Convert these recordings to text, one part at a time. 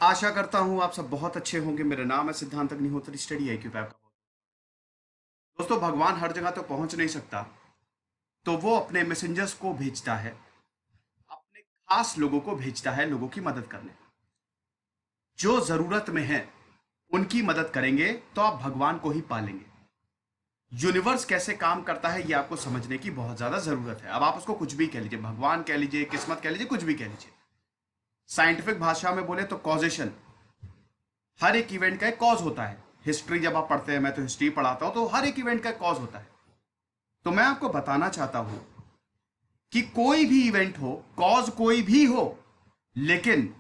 आशा करता हूं आप सब बहुत अच्छे होंगे। मेरा नाम है सिद्धांत अग्निहोत्री, स्टडी IQ पे आपका। दोस्तों, भगवान हर जगह तो पहुंच नहीं सकता, तो वो अपने मैसेंजर्स को भेजता है, अपने खास लोगों को भेजता है लोगों की मदद करने। जो जरूरत में है उनकी मदद करेंगे तो आप भगवान को ही पालेंगे। यूनिवर्स कैसे काम करता है ये आपको समझने की बहुत ज्यादा जरूरत है। अब आप उसको कुछ भी कह लीजिए, भगवान कह लीजिए, किस्मत कह लीजिए, कुछ भी कह लीजिए। साइंटिफिक भाषा में बोले तो कॉजेशन। हर एक इवेंट का एक कॉज होता है। हिस्ट्री जब आप पढ़ते हैं, मैं तो हिस्ट्री पढ़ाता हूं, तो हर एक इवेंट का एक कॉज होता है। तो मैं आपको बताना चाहता हूं कि कोई भी इवेंट हो, कॉज कोई भी हो, लेकिन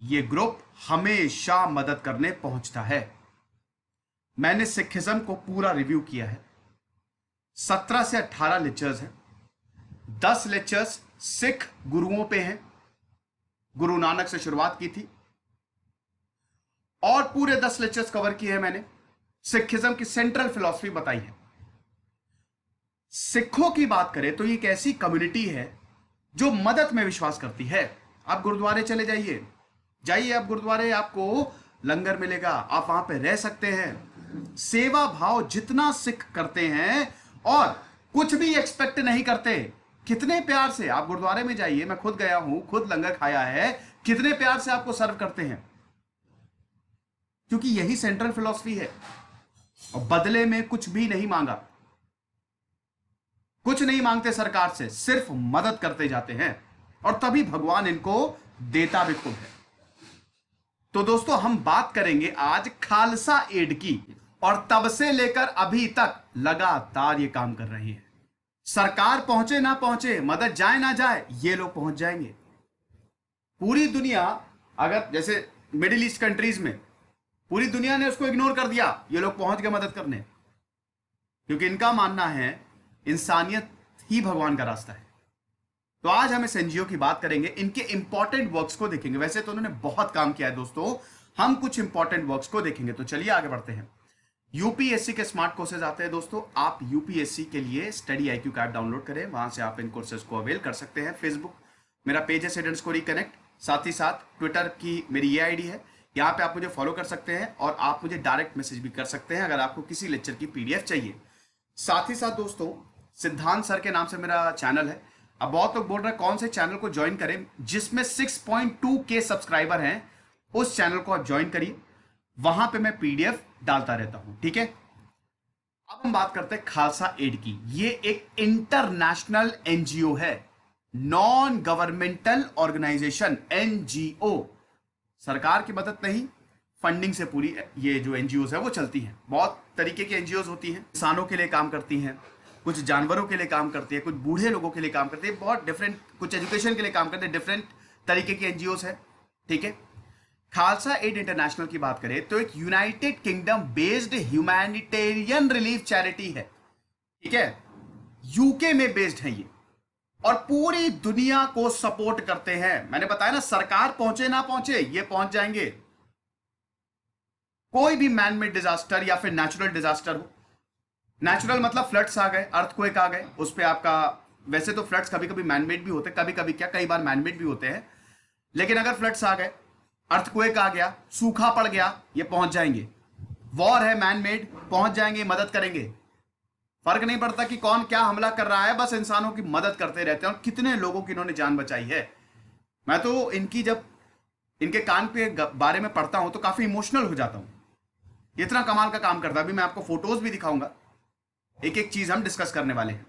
यह ग्रुप हमेशा मदद करने पहुंचता है। मैंने सिखिज्म को पूरा रिव्यू किया है। 17 से 18 लेक्चर्स हैं। 10 लेक्चर्स सिख गुरुओं पे हैं, गुरु नानक से शुरुआत की थी, और पूरे 10 लेक्चर्स कवर किए हैं मैंने। सिखिज्म की सेंट्रल फिलॉसफी बताई है। सिखों की बात करें तो ये एक ऐसी कम्युनिटी है जो मदद में विश्वास करती है। आप गुरुद्वारे चले जाइए, जाइए आप गुरुद्वारे, आपको लंगर मिलेगा, आप वहां पे रह सकते हैं। सेवा भाव जितना सिख करते हैं और कुछ भी एक्सपेक्ट नहीं करते। कितने प्यार से आप गुरुद्वारे में जाइए, मैं खुद गया हूं, खुद लंगर खाया है, कितने प्यार से आपको सर्व करते हैं, क्योंकि यही सेंट्रल फिलॉसफी है। और बदले में कुछ भी नहीं मांगा, कुछ नहीं मांगते सरकार से, सिर्फ मदद करते जाते हैं, और तभी भगवान इनको देता भी खुद है। तो दोस्तों, हम बात करेंगे आज खालसा एड की, और तब से लेकर अभी तक लगातार ये काम कर रही है। सरकार पहुंचे ना पहुंचे, मदद जाए ना जाए, ये लोग पहुंच जाएंगे। पूरी दुनिया, अगर जैसे मिडिल ईस्ट कंट्रीज में पूरी दुनिया ने उसको इग्नोर कर दिया, ये लोग पहुंच गए मदद करने, क्योंकि इनका मानना है इंसानियत ही भगवान का रास्ता है। तो आज हम इस एनजीओ की बात करेंगे, इनके इंपॉर्टेंट वर्क्स को देखेंगे। वैसे तो उन्होंने बहुत काम किया है दोस्तों, हम कुछ इंपॉर्टेंट वर्क्स को देखेंगे। तो चलिए आगे बढ़ते हैं। यूपीएससी के स्मार्ट कोर्सेज आते हैं दोस्तों। आप यूपीएससी के लिए स्टडी IQ का ऐप डाउनलोड करें, वहां से आप इन कोर्सेज को अवेल कर सकते हैं। फेसबुक मेरा पेज है स्टूडेंट्स को रिकनेक्ट, साथ ही साथ ट्विटर की मेरी ये आईडी है, यहाँ पे आप मुझे फॉलो कर सकते हैं, और आप मुझे डायरेक्ट मैसेज भी कर सकते हैं अगर आपको किसी लेक्चर की PDF चाहिए। साथ ही साथ दोस्तों, सिद्धांत सर के नाम से मेरा चैनल है। अब बहुत लोग बोल रहे हैं कौन से चैनल को ज्वाइन करें, जिसमें 6.2K सब्सक्राइबर हैं, उस चैनल को आप ज्वाइन करिए, वहां पे मैं PDF डालता रहता हूं, ठीक है। अब हम बात करते हैं खालसा एड की। ये एक इंटरनेशनल NGO है, नॉन गवर्नमेंटल ऑर्गेनाइजेशन, NGO। सरकार की मदद नहीं, फंडिंग से पूरी ये जो NGOs है वो चलती हैं। बहुत तरीके की NGOs होती हैं, किसानों के लिए काम करती हैं, कुछ जानवरों के लिए काम करती है, कुछ बूढ़े लोगों के लिए काम करती है, बहुत डिफरेंट, कुछ एजुकेशन के लिए काम करते हैं, डिफरेंट तरीके की NGOs है, ठीक है। खालसा एड इंटरनेशनल की बात करें तो एक United kingdom based humanitarian relief charity है, ठीक है। यूके में बेस्ड है ये, और पूरी दुनिया को सपोर्ट करते हैं। मैंने बताया ना, सरकार पहुंचे ना पहुंचे, ये पहुंच जाएंगे। कोई भी मैन मेड डिजास्टर या फिर नेचुरल डिजास्टर हो, नेचुरल मतलब फ्लड्स आ गए, अर्थक्वेक आ गए, उस पर आपका, वैसे तो फ्लड्स कभी कभी मैनमेड भी होते हैं, कभी कभी क्या, कई बार मैनमेड भी होते हैं, लेकिन अगर फ्लड्स आ गए, अर्थक्वेक आ गया, सूखा पड़ गया, ये पहुंच जाएंगे। वॉर है मैनमेड, पहुंच जाएंगे, मदद करेंगे। फर्क नहीं पड़ता कि कौन क्या हमला कर रहा है, बस इंसानों की मदद करते रहते हैं। और कितने लोगों की इन्होंने जान बचाई है। मैं तो इनकी जब इनके काम के बारे में पढ़ता हूं तो काफी इमोशनल हो जाता हूं। इतना कमाल का काम करता है। अभी मैं आपको फोटोज भी दिखाऊंगा, एक एक चीज हम डिस्कस करने वाले हैं।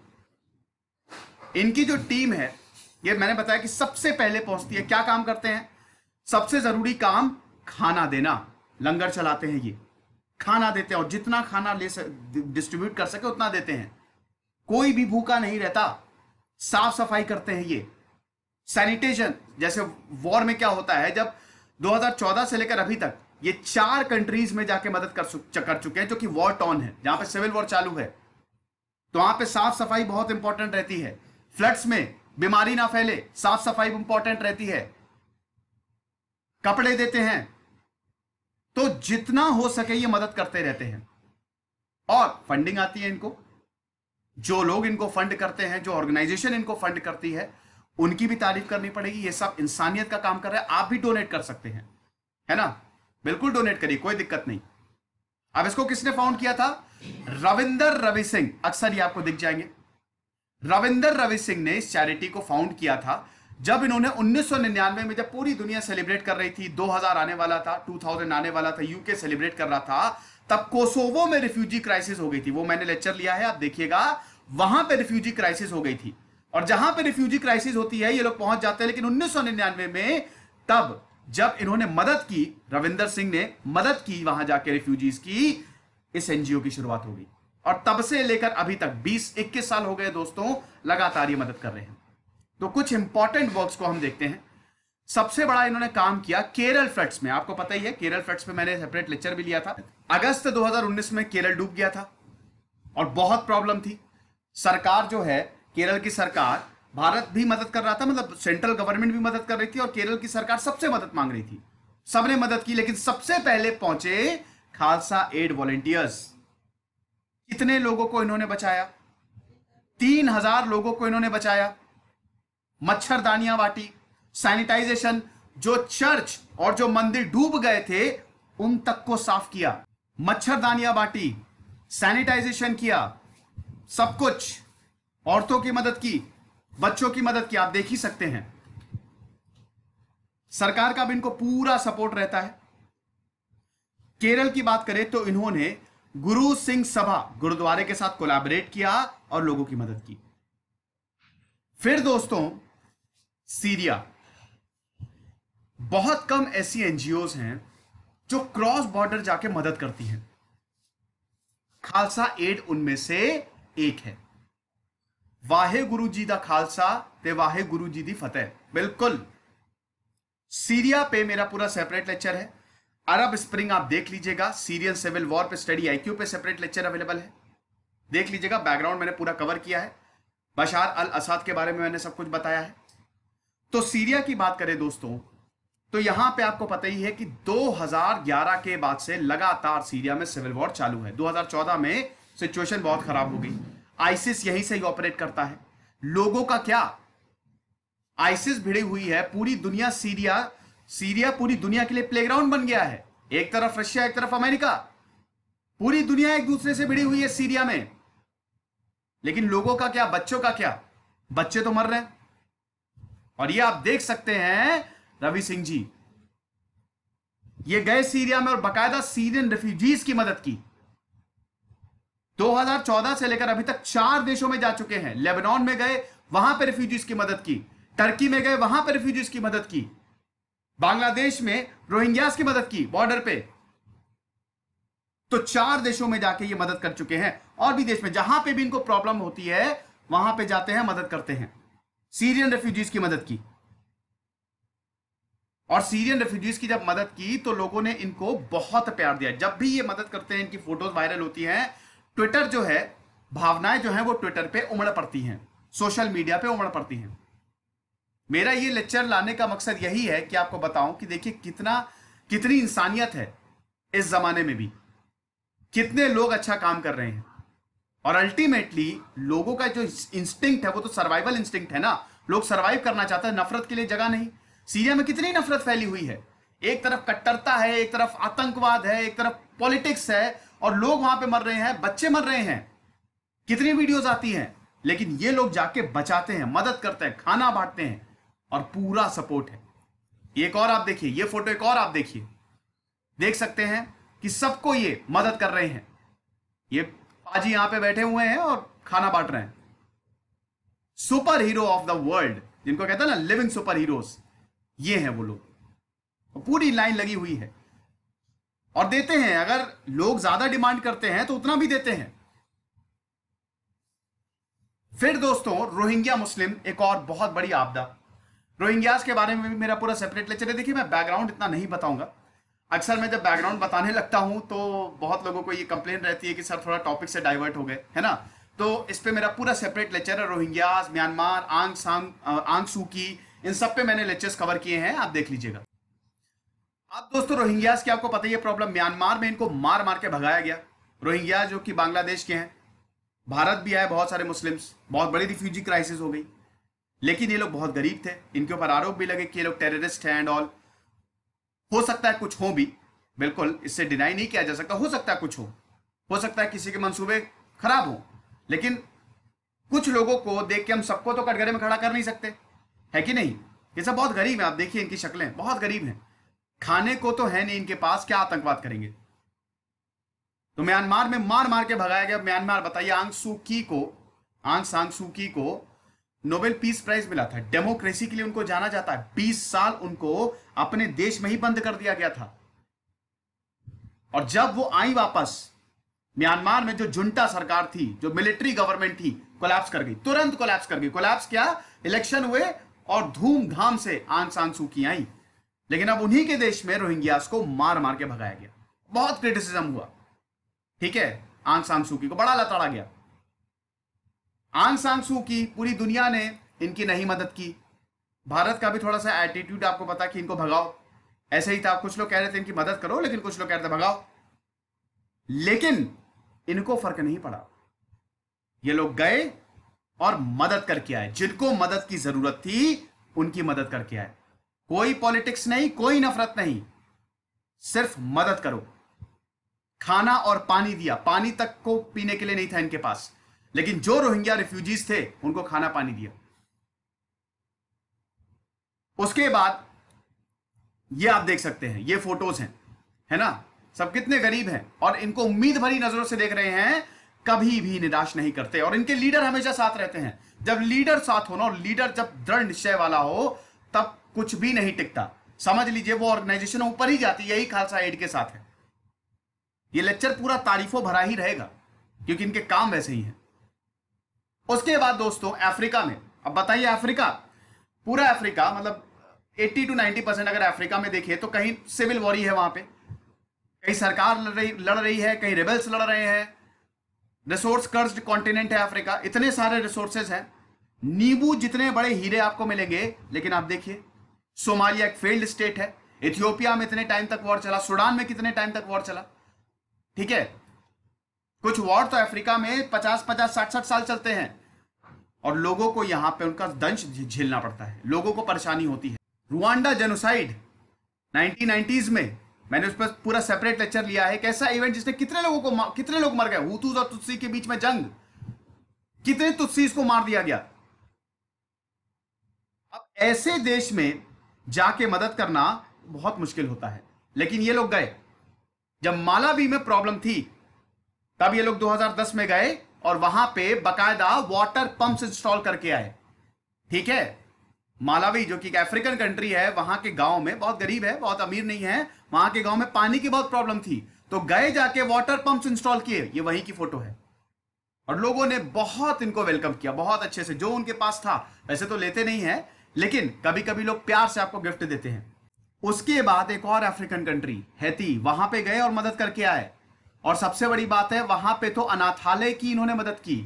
इनकी जो टीम है, ये मैंने बताया कि सबसे पहले पहुंचती है। क्या काम करते हैं? सबसे जरूरी काम खाना देना। लंगर चलाते हैं, ये खाना देते हैं, और जितना खाना डिस्ट्रीब्यूट कर सके उतना देते हैं। कोई भी भूखा नहीं रहता। साफ सफाई करते हैं ये, सैनिटेशन। जैसे वॉर में क्या होता है, जब 2014 से लेकर अभी तक ये 4 कंट्रीज में जाके मदद कर चुके हैं जो कि वॉर टॉन है, जहां पे सिविल वॉर चालू है। तो वहां पे साफ सफाई बहुत इंपॉर्टेंट रहती है। फ्लड्स में बीमारी ना फैले, साफ सफाई इंपॉर्टेंट रहती है। कपड़े देते हैं। तो जितना हो सके ये मदद करते रहते हैं। और फंडिंग आती है इनको। जो लोग इनको फंड करते हैं, जो ऑर्गेनाइजेशन इनको फंड करती है, उनकी भी तारीफ करनी पड़ेगी। ये सब इंसानियत का काम कर रहा है। आप भी डोनेट कर सकते हैं। है ना, बिल्कुल डोनेट करिए, कोई दिक्कत नहीं। अब इसको किसने फाउंड किया था? रविंदर रवि सिंह, अक्सर ये आपको दिख जाएंगे। रविंदर रवि सिंह ने इस चैरिटी को फाउंड किया था जब इन्होंने 1999 में, जब पूरी दुनिया सेलिब्रेट कर रही थी, 2000 आने वाला था, 2000 आने वाला था, यूके सेलिब्रेट कर रहा था, तब कोसोवो में रिफ्यूजी क्राइसिस हो गई थी। वो मैंने लेक्चर लिया है, आप देखिएगा, वहां पे रिफ्यूजी क्राइसिस हो गई थी। और जहां पे रिफ्यूजी क्राइसिस होती है ये लोग पहुंच जाते हैं। लेकिन 1999 में तब जब इन्होंने मदद की, रविंदर सिंह ने मदद की वहां जाके रिफ्यूजीज की, इस एनजीओ की शुरुआत हो गई। और तब से लेकर अभी तक 20-21 साल हो गए दोस्तों, लगातार ये मदद कर रहे हैं। तो कुछ इंपॉर्टेंट वर्क्स को हम देखते हैं। सबसे बड़ा इन्होंने काम किया केरल फ्लड्स में। आपको पता ही है, केरल फ्लड्स पे मैंने सेपरेट लेक्चर भी लिया था। अगस्त 2019 में केरल डूब गया था और बहुत प्रॉब्लम थी। सरकार जो है, केरल की सरकार, भारत भी मदद कर रहा था, मतलब सेंट्रल गवर्नमेंट भी मदद कर रही थी और केरल की सरकार सबसे मदद मांग रही थी। सबने मदद की, लेकिन सबसे पहले पहुंचे खालसा एड वॉलंटियर्स। कितने लोगों को इन्होंने बचाया? 3000 लोगों को इन्होंने बचाया। मच्छरदानियां बांटी, सैनिटाइजेशन, जो चर्च और जो मंदिर डूब गए थे उन तक को साफ किया, मच्छरदानियां बांटी, सैनिटाइजेशन किया, सब कुछ। औरतों की मदद की, बच्चों की मदद की, आप देख ही सकते हैं। सरकार का भी इनको पूरा सपोर्ट रहता है। केरल की बात करें तो इन्होंने गुरु सिंह सभा गुरुद्वारे के साथ कोलैबोरेट किया और लोगों की मदद की। फिर दोस्तों, सीरिया। बहुत कम ऐसी एनजीओज हैं जो क्रॉस बॉर्डर जाके मदद करती हैं। खालसा एड उनमें से एक है। वाहे गुरु जी दा खालसा ते वाहे गुरु जी दी फतेह। बिल्कुल, सीरिया पे मेरा पूरा सेपरेट लेक्चर है। अरब स्प्रिंग आप देख लीजिएगा, सीरियन सिविल वॉर पे स्टडी आईक्यू पे सेपरेट लेक्चर अवेलेबल है, देख लीजिएगा। बैकग्राउंड मैंने पूरा कवर किया है, बशार अल असद के बारे में मैंने सब कुछ बताया है। तो सीरिया की बात करें दोस्तों, तो यहां पे आपको पता ही है कि 2011 के बाद से लगातार सीरिया में सिविल वॉर चालू है। 2014 में सिचुएशन बहुत खराब हो गई। आईसिस यहीं से ही ऑपरेट करता है। लोगों का क्या, आईसिस भिड़ी हुई है पूरी दुनिया। सीरिया पूरी दुनिया के लिए प्लेग्राउंड बन गया है। एक तरफ रशिया, एक तरफ अमेरिका, पूरी दुनिया एक दूसरे से भिड़ी हुई है सीरिया में। लेकिन लोगों का क्या, बच्चों का क्या? बच्चे तो मर रहे हैं। और ये आप देख सकते हैं, रवि सिंह जी ये गए सीरिया में और बाकायदा सीरियन रिफ्यूजीज की मदद की। 2014 से लेकर अभी तक 4 देशों में जा चुके हैं। लेबनान में गए, वहां पर रिफ्यूजीज की मदद की। टर्की में गए, वहां पर रिफ्यूजीज की मदद की। बांग्लादेश में रोहिंग्यास की मदद की बॉर्डर पे। तो 4 देशों में जाके ये मदद कर चुके हैं। और भी देश में जहां पे भी इनको प्रॉब्लम होती है वहां पे जाते हैं, मदद करते हैं। सीरियन रेफ्यूजीज की मदद की। और सीरियन रेफ्यूजीज की जब मदद की तो लोगों ने इनको बहुत प्यार दिया। जब भी ये मदद करते हैं, इनकी फोटोज वायरल होती हैं। ट्विटर जो है, भावनाएं जो है वो ट्विटर पे उमड़ पड़ती हैं, सोशल मीडिया पे उमड़ पड़ती हैं। मेरा ये लेक्चर लाने का मकसद यही है कि आपको बताऊं कि देखिए कितनी इंसानियत है इस जमाने में भी, कितने लोग अच्छा काम कर रहे हैं। और अल्टीमेटली लोगों का जो इंस्टिंक्ट है वो तो सर्वाइवल इंस्टिंक्ट है ना। लोग सर्वाइव करना चाहते हैं, नफरत के लिए जगह नहीं। सीरिया में कितनी नफरत फैली हुई है। एक तरफ कट्टरता है, एक तरफ आतंकवाद है, एक तरफ पॉलिटिक्स है, और लोग वहां पे मर रहे हैं, बच्चे मर रहे हैं। कितनी वीडियोस आती हैं, लेकिन ये लोग जाके बचाते हैं, मदद करते हैं, खाना बांटते हैं और पूरा सपोर्ट है। एक और आप देखिए, ये फोटो एक और आप देखिए, देख सकते हैं कि सबको ये मदद कर रहे हैं। ये पाजी यहां पे बैठे हुए हैं और खाना बांट रहे हैं। Super hero of the world, जिनको कहते हैं ना लिविंग सुपर हीरोज, ये हैं वो लोग। पूरी लाइन लगी हुई है और देते हैं। अगर लोग ज्यादा डिमांड करते हैं तो उतना भी देते हैं। फिर दोस्तों, रोहिंग्या मुस्लिम, एक और बहुत बड़ी आपदा। रोहिंग्यास के बारे में भी मेरा पूरा सेपरेट लेक्चर है। देखिए, मैं बैकग्राउंड इतना नहीं बताऊंगा। अक्सर मैं जब बैकग्राउंड बताने लगता हूं तो बहुत लोगों को ये कंप्लेन रहती है कि सर थोड़ा टॉपिक से डाइवर्ट हो गए, है ना। तो इस पे मेरा पूरा सेपरेट लेक्चर है। रोहिंग्यास, म्यांमार, आंग सू की, इन सब पे मैंने लेक्चर्स कवर किए हैं, आप देख लीजिएगा। अब दोस्तों, रोहिंग्यास की आपको पता ही है प्रॉब्लम। म्यांमार में इनको मार मार के भगाया गया। रोहिंग्या जो कि बांग्लादेश के हैं, भारत भी आए बहुत सारे मुस्लिम्स, बहुत बड़ी रिफ्यूजी क्राइसिस हो गई। लेकिन ये लोग बहुत गरीब थे, इनके ऊपर आरोप भी लगे कि ये लोग टेररिस्ट हैं एंड ऑल। हो सकता है कुछ हो भी, बिल्कुल इससे डिनाई नहीं किया जा सकता, हो सकता है कुछ हो सकता है किसी के मंसूबे खराब हो, लेकिन कुछ लोगों को देख के हम सबको तो कटघरे में खड़ा कर नहीं सकते, है कि नहीं। ये सब बहुत गरीब है, आप देखिए इनकी शक्लें बहुत गरीब हैं, खाने को तो है नहीं इनके पास, क्या आतंकवाद करेंगे। तो म्यांमार में मार मार के भगाया गया। म्यांमार, बताइए, आंग सांग सू की को नोबेल पीस प्राइज मिला था, डेमोक्रेसी के लिए उनको जाना जाता है। 20 साल उनको अपने देश में ही बंद कर दिया गया था, और जब वो आई वापस, म्यांमार में जो जुंटा सरकार थी, जो मिलिट्री गवर्नमेंट थी, कोलैप्स कर गई, तुरंत कोलैप्स कर गई। कोलैप्स क्या, इलेक्शन हुए और धूमधाम से आंग सांग सू की आई, लेकिन अब उन्हीं के देश में रोहिंग्यास को मार मार के भगाया गया। बहुत क्रिटिसिज्म हुआ, ठीक है, आंग सांग सू की को बड़ा लताड़ा गया। आंग सांग सू की, पूरी दुनिया ने इनकी नहीं मदद की। भारत का भी थोड़ा सा एटीट्यूड आपको पता कि इनको भगाओ, ऐसे ही था। कुछ लोग कह रहे थे इनकी मदद करो, लेकिन कुछ लोग कह रहे थे भगाओ, लेकिन इनको फर्क नहीं पड़ा। ये लोग गए और मदद करके आए, जिनको मदद की जरूरत थी उनकी मदद करके आए। कोई पॉलिटिक्स नहीं, कोई नफरत नहीं, सिर्फ मदद करो। खाना और पानी दिया, पानी तक को पीने के लिए नहीं था इनके पास, लेकिन जो रोहिंग्या रिफ्यूजीज थे उनको खाना पानी दिया। उसके बाद ये आप देख सकते हैं, ये फोटोज हैं, है ना, सब कितने गरीब हैं, और इनको उम्मीद भरी नजरों से देख रहे हैं, कभी भी निराश नहीं करते, और इनके लीडर हमेशा साथ रहते हैं। जब लीडर साथ हो ना, और लीडर जब दृढ़ निश्चय वाला हो, तब कुछ भी नहीं टिकता। समझ लीजिए वो ऑर्गेनाइजेशन ऊपर ही जाती, यही खालसा एड के साथ है। ये लेक्चर पूरा तारीफों भरा ही रहेगा, क्योंकि इनके काम वैसे ही हैं। उसके बाद दोस्तों अफ्रीका में, अब बताइए अफ्रीका, पूरा अफ्रीका, मतलब 80 to 90% अगर अफ्रीका में देखिए तो कहीं सिविल वॉर ही है वहां पे, कहीं सरकार लड़ रही है, कहीं रिबेल्स लड़ रहे हैं। रिसोर्स कर्स्ड कॉन्टिनेंट है अफ्रीका, इतने सारे रिसोर्सेज हैं, नींबू जितने बड़े हीरे आपको मिलेंगे, लेकिन आप देखिए सोमालिया एक फेल्ड स्टेट है, इथियोपिया में इतने टाइम तक वॉर चला, सूडान में कितने टाइम तक वॉर चला, ठीक है। कुछ वॉर तो अफ्रीका में 50-50, 60-60 साल चलते हैं, और लोगों को यहां पे उनका दंश झेलना पड़ता है, लोगों को परेशानी होती है। रुवांडा जेनोसाइड 1990s में, मैंने उस पर पूरा सेपरेट लेक्चर लिया है, कैसा इवेंट जिसने कितने लोग मर गए, हुतूस और तुत्सी के बीच में जंग, कितने तुत्सीस को मार दिया गया। अब ऐसे देश में जाके मदद करना बहुत मुश्किल होता है, लेकिन ये लोग गए। जब मालावी में प्रॉब्लम थी, तब ये लोग 2010 में गए और वहां पे बकायदा वाटर पंप्स इंस्टॉल करके आए, ठीक है। मालावी जो कि एक अफ्रीकन कंट्री है, वहां के गांव में, बहुत गरीब है, बहुत अमीर नहीं है, वहां के गांव में पानी की बहुत प्रॉब्लम थी, तो गए जाके वाटर पंप्स इंस्टॉल किए। ये वहीं की फोटो है, और लोगों ने बहुत इनको वेलकम किया, बहुत अच्छे से, जो उनके पास था। वैसे तो लेते नहीं है, लेकिन कभी कभी लोग प्यार से आपको गिफ्ट देते हैं। उसके बाद एक और अफ्रीकन कंट्री हैती, वहां पे गए और मदद करके आए। और सबसे बड़ी बात है, वहां पे तो अनाथालय की इन्होंने मदद की।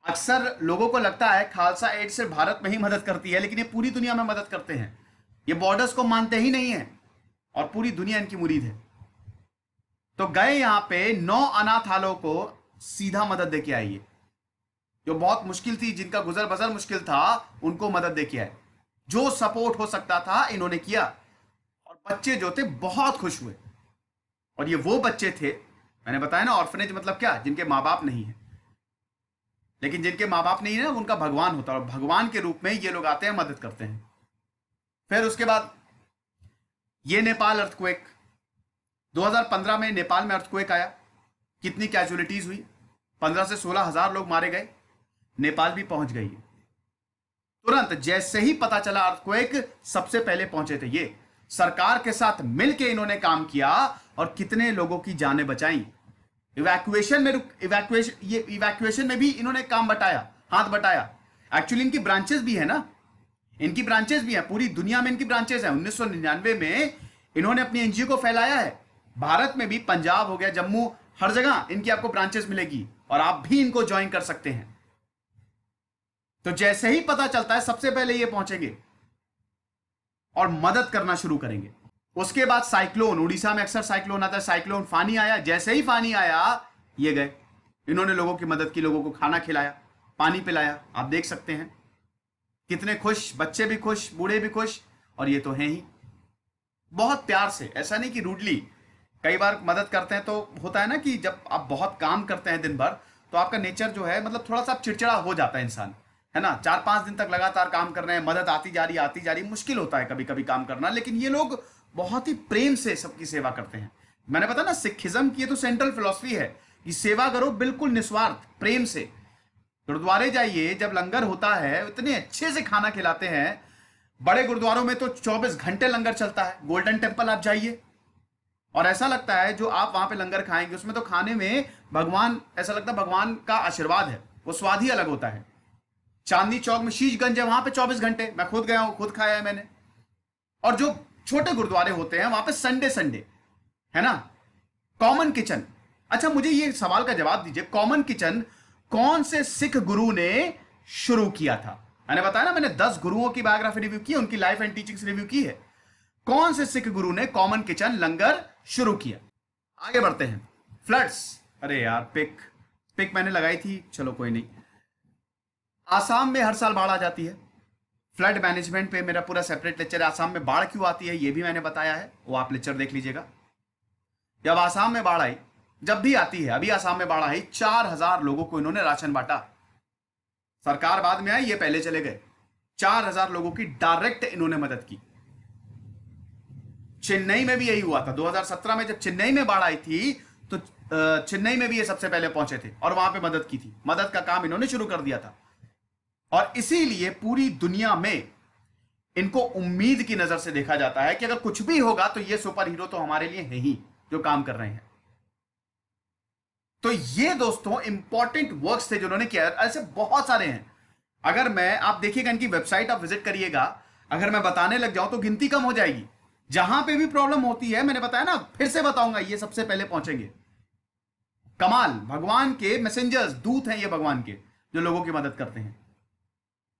अक्सर लोगों को लगता है खालसा एड सिर्फ भारत में ही मदद करती है, लेकिन ये पूरी दुनिया में मदद करते हैं। ये बॉर्डर्स को मानते ही नहीं है, और पूरी दुनिया इनकी मुरीद है। तो गए यहां पे 9 अनाथालयों को सीधा मदद देके आइए, जो बहुत मुश्किल थी, जिनका गुजर बसर मुश्किल था, उनको मदद देके आए। जो सपोर्ट हो सकता था इन्होंने किया, और बच्चे जो थे बहुत खुश हुए। और ये वो बच्चे थे, मैंने बताया ना, ऑर्फनेज मतलब क्या, जिनके माँ बाप नहीं है। लेकिन जिनके माँ बाप नहीं है ना, उनका भगवान होता है, और भगवान के रूप में ये लोग आते हैं, मदद करते हैं। फिर उसके बाद ये नेपाल अर्थक्वेक, 2015 में नेपाल में अर्थक्वेक आया, कितनी कैजुअलिटीज हुई, 15 से 16 हजार लोग मारे गए। नेपाल भी पहुंच गई है तुरंत, जैसे ही पता चला अर्थक्वेक, सबसे पहले पहुंचे थे ये। सरकार के साथ मिलकर इन्होंने काम किया, और कितने लोगों की जानें बचाई। इवैक्यूएशन में भी इन्होंने काम बटाया, हाथ बटाया। एक्चुअली इनकी ब्रांचेस भी है ना, इनकी ब्रांचेस भी है, पूरी दुनिया में इनकी ब्रांचेस है। 1999 में इन्होंने अपनी एनजीओ को फैलाया है। भारत में भी, पंजाब हो गया, जम्मू, हर जगह इनकी आपको ब्रांचेस मिलेगी, और आप भी इनको ज्वाइन कर सकते हैं। तो जैसे ही पता चलता है, सबसे पहले ये पहुंचेंगे और मदद करना शुरू करेंगे। उसके बाद साइक्लोन, उड़ीसा में अक्सर साइक्लोन आता है, साइक्लोन फानी आया। जैसे ही फानी आया, ये गए, इन्होंने लोगों की मदद की, लोगों को खाना खिलाया, पानी पिलाया। आप देख सकते हैं कितने खुश, बच्चे भी खुश, बूढ़े भी खुश, और ये तो हैं ही। बहुत प्यार से, ऐसा नहीं कि रूडली। कई बार मदद करते हैं तो होता है ना कि जब आप बहुत काम करते हैं दिन भर, तो आपका नेचर जो है मतलब थोड़ा सा चिड़चिड़ा हो जाता है इंसान, है ना। 4-5 दिन तक लगातार काम कर रहे हैं, मदद आती जा रही, मुश्किल होता है कभी कभी काम करना, लेकिन ये लोग बहुत ही प्रेम से सबकी सेवा करते हैं। मैंने पता ना, सिखिज्म की ये तो सेंट्रल फिलॉसफी है कि सेवा करो बिल्कुल निस्वार्थ प्रेम से। गुरुद्वारे जाइए, जब लंगर होता है इतने अच्छे से खाना खिलाते हैं। बड़े गुरुद्वारों में तो 24 घंटे लंगर चलता है। गोल्डन टेम्पल आप जाइए और ऐसा लगता है जो आप वहां पे लंगर खाएंगे उसमें तो खाने में भगवान, ऐसा लगता है भगवान का आशीर्वाद है, वो स्वाद ही अलग होता है। चांदनी चौक में शीशगंज है, वहां पे 24 घंटे, मैं खुद गया हूं, खुद खाया है मैंने। और जो छोटे गुरुद्वारे होते हैं वहां पे संडे संडे, है ना, कॉमन किचन। अच्छा मुझे ये सवाल का जवाब दीजिए, कॉमन किचन कौन से सिख गुरु ने शुरू किया था? मैंने बताया ना, मैंने 10 गुरुओं की बायोग्राफी रिव्यू की, उनकी लाइफ एंड टीचिंग्स रिव्यू की है। कौन से सिख गुरु ने कॉमन किचन लंगर शुरू किया? आगे बढ़ते हैं। फ्लड्स, अरे यार पिक पिक मैंने लगाई थी, चलो कोई नहीं। आसाम में हर साल बाढ़ आ जाती है। फ्लड मैनेजमेंट पे मेरा पूरा सेपरेट लेक्चर है। आसाम में बाढ़ क्यों आती है ये भी मैंने बताया है, वो आप लेक्चर देख लीजिएगा। जब आसाम में बाढ़ आई, जब भी आती है, अभी आसाम में बाढ़ आई, 4000 लोगों को इन्होंने राशन बांटा। सरकार बाद में आई, ये पहले चले गए। 4000 लोगों की डायरेक्ट इन्होंने मदद की। चेन्नई में भी यही हुआ था 2017 में, जब चेन्नई में बाढ़ आई थी तो चेन्नई में भी ये सबसे पहले पहुंचे थे और वहां पे मदद की थी। मदद का काम इन्होंने शुरू कर दिया था और इसीलिए पूरी दुनिया में इनको उम्मीद की नजर से देखा जाता है कि अगर कुछ भी होगा तो ये सुपर हीरो तो हमारे लिए है ही, जो काम कर रहे हैं। तो ये दोस्तों इंपॉर्टेंट वर्क्स थे जो उन्होंने किया। ऐसे बहुत सारे हैं, अगर मैं, आप देखिएगा इनकी वेबसाइट आप विजिट करिएगा, अगर मैं बताने लग जाऊं तो गिनती कम हो जाएगी। जहां पे भी प्रॉब्लम होती है, मैंने बताया ना, फिर से बताऊंगा, ये सबसे पहले पहुंचेंगे। कमाल, भगवान के मैसेंजर्स, दूत हैं ये भगवान के, जो लोगों की मदद करते हैं।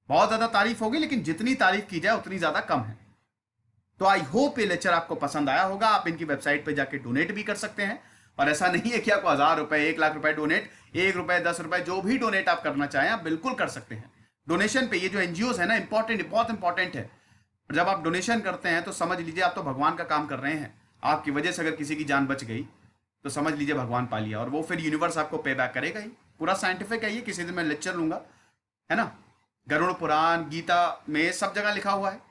बहुत ज्यादा तारीफ होगी, लेकिन जितनी तारीफ की जाए उतनी ज्यादा कम है। तो आई होप ये लेक्चर आपको पसंद आया होगा। आप इनकी वेबसाइट पे जाके डोनेट भी कर सकते हैं, और ऐसा नहीं है कि आपको 1000 रुपए, 1 लाख रुपए डोनेट, 1 रुपए, 10 रुपए, जो भी डोनेट आप करना चाहें आप बिल्कुल कर सकते हैं। डोनेशन पे ये जो एनजीओ है ना, इंपॉर्टेंट, बहुत इंपॉर्टेंट है। जब आप डोनेशन करते हैं तो समझ लीजिए आप तो भगवान का काम कर रहे हैं। आपकी वजह से अगर किसी की जान बच गई तो समझ लीजिए भगवान पा लिया, और वो फिर यूनिवर्स आपको पे बैक करेगा ही। पूरा साइंटिफिक है ये, किसी दिन मैं लेक्चर लूंगा, है ना। गरुड़ पुराण, गीता में सब जगह लिखा हुआ है।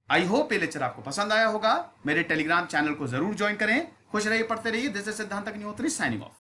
आई होप ये लेक्चर आपको पसंद आया होगा। मेरे टेलीग्राम चैनल को जरूर ज्वाइन करें। खुश रहिए, पढ़ते रहिए। दिस इज सिद्धांत अग्निहोत्री साइनिंग ऑफ।